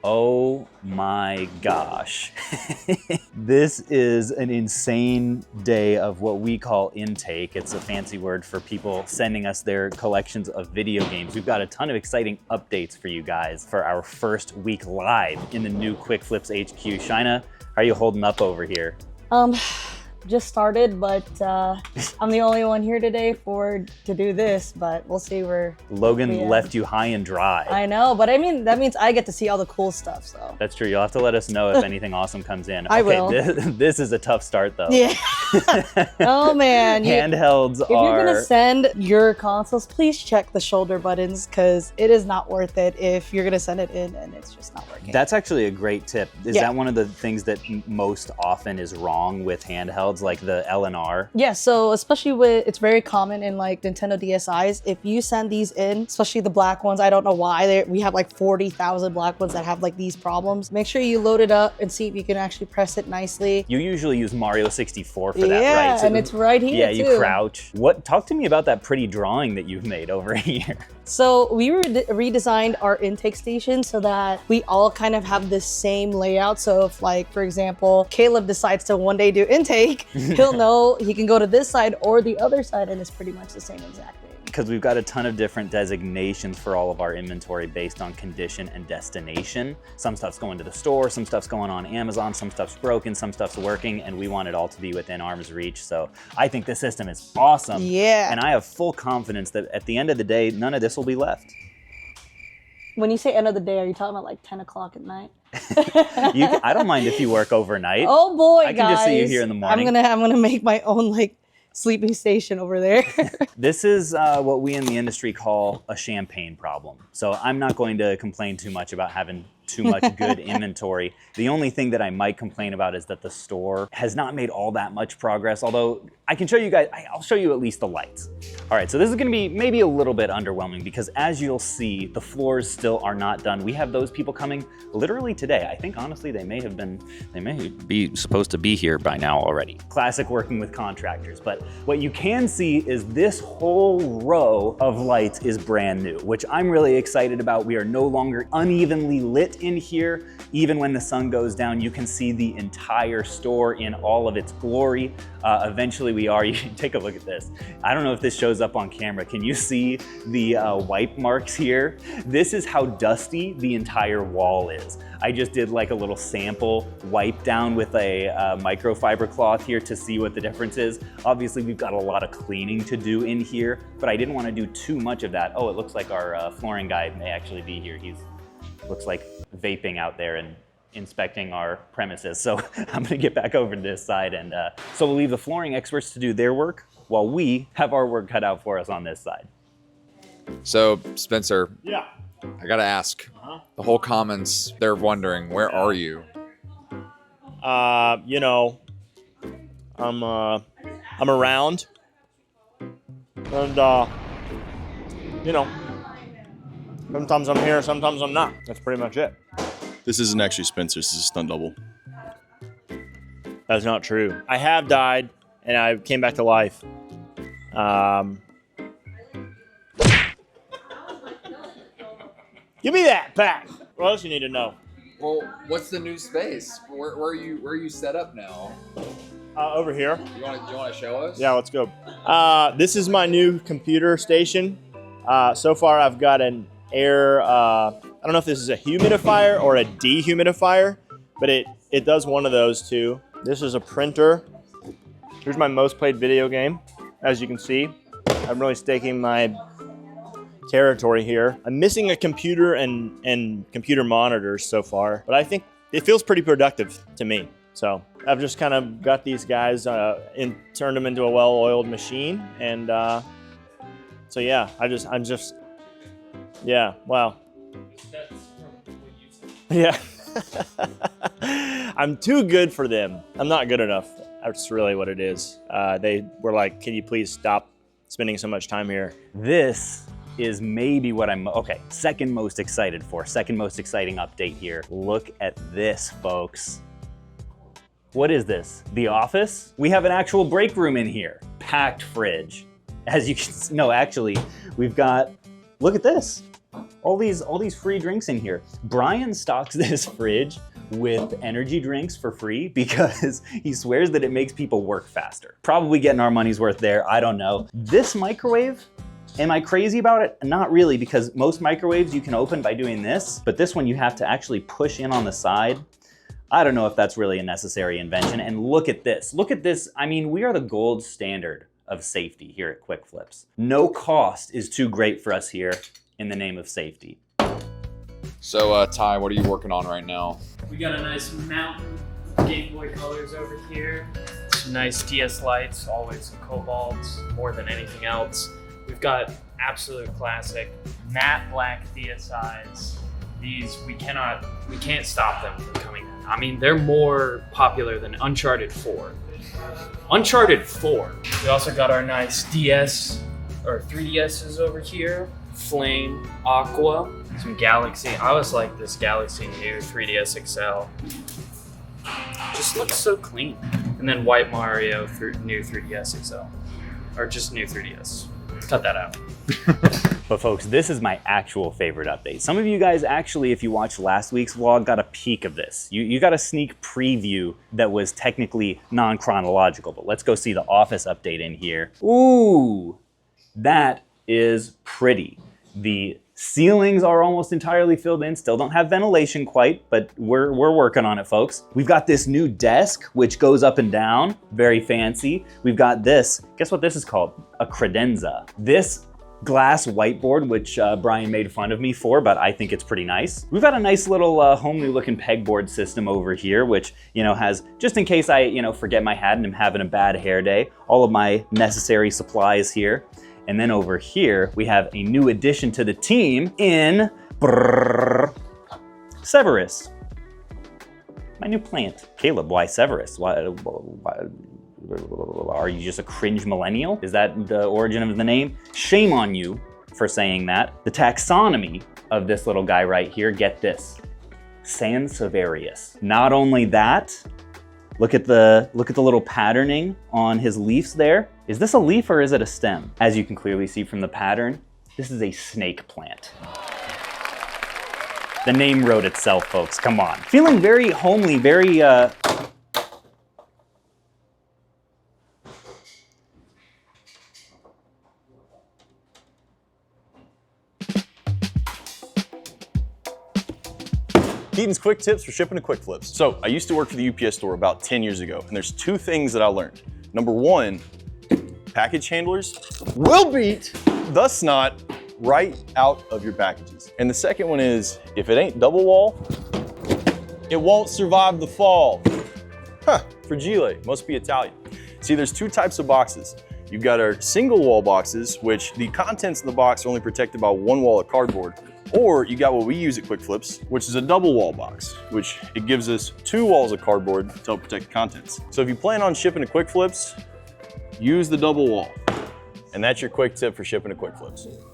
Oh my gosh. This is an insane day of what we call intake. It's a fancy word for people sending us their collections of video games. We've got a ton of exciting updates for you guys for our first week live in the new QuickFlips HQ. Shina, how are you holding up over here? Just started, but I'm the only one here today to do this, but we'll see where Logan left you high and dry. I know, but I mean, that means I get to see all the cool stuff, so. That's true. You'll have to let us know if anything awesome comes in. I will. This is a tough start, though. Yeah. Oh, man. Handhelds If you're going to send your consoles, please check the shoulder buttons, because it is not worth it if you're going to send it in and it's just not working. That's actually a great tip. Is that one of the things that most often is wrong with handhelds, like the LNR? Yeah, so especially it's very common in like Nintendo DSIs. If you send these in, especially the black ones, I don't know why, we have like 40,000 black ones that have like these problems. Make sure you load it up and see if you can actually press it nicely. You usually use Mario 64 for that, right? Yeah, and it's right here too. Yeah, you crouch. Talk to me about that pretty drawing that you've made over here. So we redesigned our intake station so that we all kind of have the same layout. So if, like, for example, Caleb decides to one day do intake, he'll know he can go to this side or the other side, and it's pretty much the same exact thing. Because we've got a ton of different designations for all of our inventory based on condition and destination. Some stuff's going to the store, some stuff's going on Amazon, some stuff's broken, some stuff's working, and we want it all to be within arm's reach. So I think this system is awesome. Yeah. And I have full confidence that at the end of the day, none of this will be left. When you say end of the day, are you talking about like 10 o'clock at night? I don't mind if you work overnight. Oh boy, I can just see you here in the morning. I'm gonna make my own like sleeping station over there. This is what we in the industry call a champagne problem. So I'm not going to complain too much about having too much good inventory. The only thing that I might complain about is that the store has not made all that much progress, although I can show you guys, I'll show you at least the lights. All right, so this is gonna be maybe a little bit underwhelming because as you'll see, the floors still are not done. We have those people coming literally today. I think honestly, they may be supposed to be here by now already. Classic working with contractors, but what you can see is this whole row of lights is brand new, which I'm really excited about. We are no longer unevenly lit in here. Even when the sun goes down, you can see the entire store in all of its glory. Eventually we are, you can take a look at this. I don't know if this shows up on camera. Can you see the wipe marks here? This is how dusty the entire wall is. I just did like a little sample wipe down with a microfiber cloth here to see what the difference is. Obviously we've got a lot of cleaning to do in here, but I didn't want to do too much of that. Oh, it looks like our flooring guy may actually be here. Looks like vaping out there and inspecting our premises. So I'm gonna get back over to this side, and so we'll leave the flooring experts to do their work while we have our work cut out for us on this side. So Spencer, yeah, I gotta ask, the whole comments, they're wondering, where are you? You know, I'm around, and you know, sometimes I'm here, sometimes I'm not. That's pretty much it. This isn't actually Spencer, this is a stunt double. That's not true. I have died, and I came back to life. Give me that back. What else you need to know? Well, what's the new space? Where are you set up now? Over here. You want to show us? Yeah, let's go. This is my new computer station. So far, I've got an air. I don't know if this is a humidifier or a dehumidifier, but it does one of those two. This is a printer. Here's my most played video game. As you can see, I'm really staking my territory here. I'm missing a computer and computer monitors so far, but I think it feels pretty productive to me. So I've just kind of got these guys and turned them into a well-oiled machine, and so yeah, I'm just yeah, wow. Yeah. I'm too good for them. I'm not good enough. That's really what it is. They were like, can you please stop spending so much time here? This is maybe what I'm, second most excited for. Second most exciting update here. Look at this, folks. What is this? The office? We have an actual break room in here. Packed fridge. As you can see, no, actually, we've got, look at this. All these free drinks in here. Brian stocks this fridge with energy drinks for free because he swears that it makes people work faster. Probably getting our money's worth there, I don't know. This microwave, am I crazy about it? Not really, because most microwaves you can open by doing this, but this one you have to actually push in on the side. I don't know if that's really a necessary invention. And look at this. Look at this. I mean, we are the gold standard of safety here at QuickFlips. No cost is too great for us here in the name of safety. So, Ty, what are you working on right now? We got a nice mountain Game Boy colors over here. Some nice DS lights, always some cobalts, more than anything else. We've got absolute classic matte black DSIs. These, we can't stop them from coming in. I mean, they're more popular than Uncharted 4. Uncharted 4. We also got our nice DS, or 3DSs over here. Flame, Aqua, some Galaxy. I always like this Galaxy new 3DS XL. Just looks so clean. And then White Mario new 3DS XL. Or just new 3DS. Cut that out. But folks, this is my actual favorite update. Some of you guys actually, if you watched last week's vlog, got a peek of this. You got a sneak preview that was technically non-chronological, but let's go see the Office update in here. Ooh, that is pretty. The ceilings are almost entirely filled in. Still don't have ventilation quite, but we're working on it, folks. We've got this new desk, which goes up and down, very fancy. We've got this, guess what this is called? A credenza. This glass whiteboard, which Brian made fun of me for, but I think it's pretty nice. We've got a nice little homely looking pegboard system over here, which, you know, has, just in case I, forget my hat and I'm having a bad hair day, all of my necessary supplies here. And then over here, we have a new addition to the team in Severus. My new plant. Caleb, why Severus? Why are you just a cringe millennial? Is that the origin of the name? Shame on you for saying that. The taxonomy of this little guy right here, get this, Sanseverius. Not only that, look at the little patterning on his leaves there. Is this a leaf or is it a stem? As you can clearly see from the pattern, this is a snake plant. The name wrote itself, folks, come on. Feeling very homely, very, Keaton's quick tips for shipping to QuickFlips. So I used to work for the UPS store about 10 years ago, and there's two things that I learned. Number one, package handlers will beat the snot right out of your packages. And the second one is, if it ain't double wall, it won't survive the fall. Huh, fragile, must be Italian. See, there's two types of boxes. You've got our single wall boxes, which the contents of the box are only protected by one wall of cardboard. Or you got what we use at QuickFlips, which is a double wall box, which it gives us two walls of cardboard to help protect the contents. So if you plan on shipping to QuickFlips, use the double wall. And that's your quick tip for shipping to QuickFlips.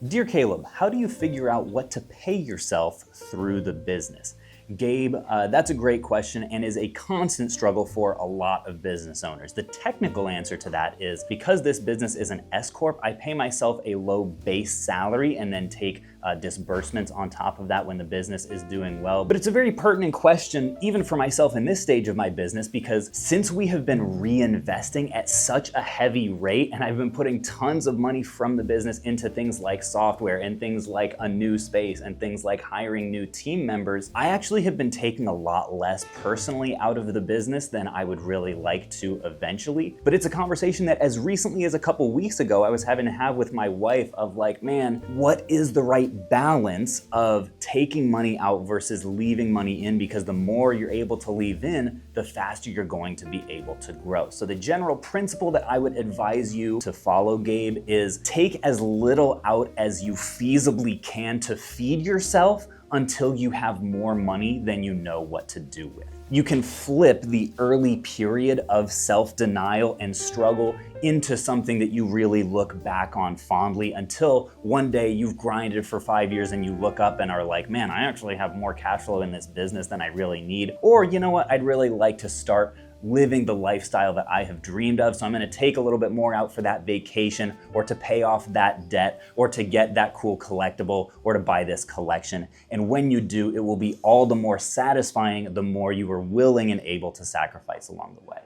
Dear Caleb, how do you figure out what to pay yourself through the business? Gabe, that's a great question and is a constant struggle for a lot of business owners. The technical answer to that is because this business is an S-Corp, I pay myself a low base salary and then take disbursements on top of that when the business is doing well. But it's a very pertinent question, even for myself in this stage of my business, because since we have been reinvesting at such a heavy rate, and I've been putting tons of money from the business into things like software and things like a new space and things like hiring new team members, I actually have been taking a lot less personally out of the business than I would really like to eventually. But it's a conversation that as recently as a couple weeks ago, I was having to have with my wife of like, man, what is the right balance of taking money out versus leaving money in? Because the more you're able to leave in, the faster you're going to be able to grow. So the general principle that I would advise you to follow, Gabe, is take as little out as you feasibly can to feed yourself until you have more money than you know what to do with. You can flip the early period of self-denial and struggle into something that you really look back on fondly until one day you've grinded for 5 years and you look up and are like, man, I actually have more cash flow in this business than I really need. Or you know what, I'd really like to start living the lifestyle that I have dreamed of. So I'm gonna take a little bit more out for that vacation, or to pay off that debt, or to get that cool collectible, or to buy this collection. And when you do, it will be all the more satisfying the more you are willing and able to sacrifice along the way.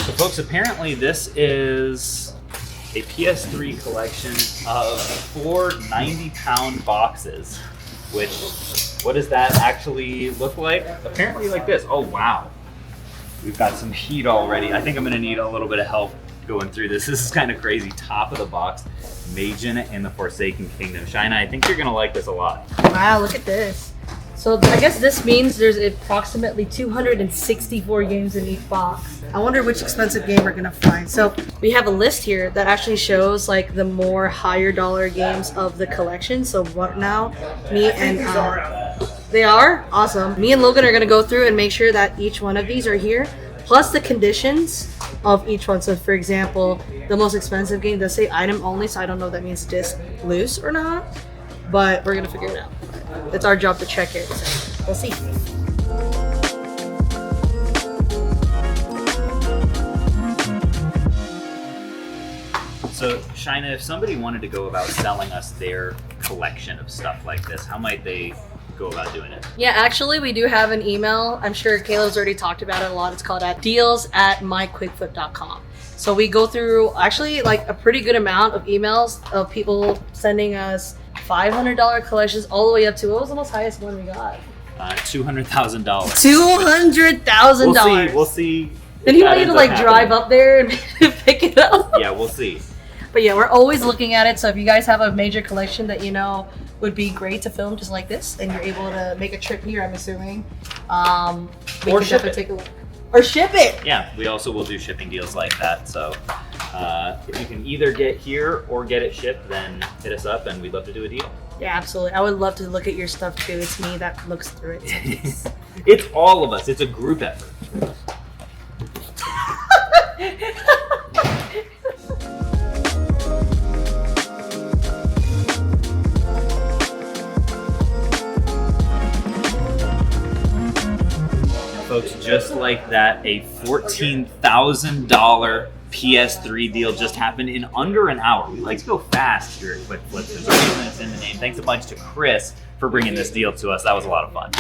So folks, apparently this is a PS3 collection of 4 90-pound boxes, which, what does that actually look like? Apparently like this. Oh, wow. We've got some heat already. I think I'm gonna need a little bit of help going through this. This is kind of crazy. Top of the box, Majin and the Forsaken Kingdom. Shina, I think you're gonna like this a lot. Wow, look at this. So I guess this means there's approximately 264 games in each box. I wonder which expensive game we're gonna find. So we have a list here that actually shows like the more higher dollar games of the collection. So what now? Me and they are awesome. Me and Logan are gonna go through and make sure that each one of these are here, plus the conditions of each one. So for example, the most expensive game does say item only, so I don't know if that means disc loose or not, but we're gonna figure it out. It's our job to check it, so we'll see. So Shina, if somebody wanted to go about selling us their collection of stuff like this, how might they go about doing it? Yeah, actually, we do have an email. I'm sure Caleb's already talked about it a lot. It's called deals@myquickflip.com. So we go through actually like a pretty good amount of emails of people sending us $500 collections all the way up to, what was the most highest one we got? $200,000. $200,000. We'll see. Then he wanted to like drive up there and pick it up. Yeah, we'll see. But yeah, we're always looking at it. So if you guys have a major collection that you know would be great to film just like this, and you're able to make a trip here, I'm assuming, we Or can ship definitely it. take a look. Or ship it. Yeah, we also will do shipping deals like that. So if you can either get here or get it shipped, then hit us up and we'd love to do a deal. Yeah, absolutely. I would love to look at your stuff too. It's me that looks through it. It's all of us. It's a group effort. Folks, just like that, a $14,000 PS3 deal just happened in under an hour. We like to go fast here at QuickFlips. There's a reason it's in the name. Thanks a bunch to Chris for bringing this deal to us. That was a lot of fun.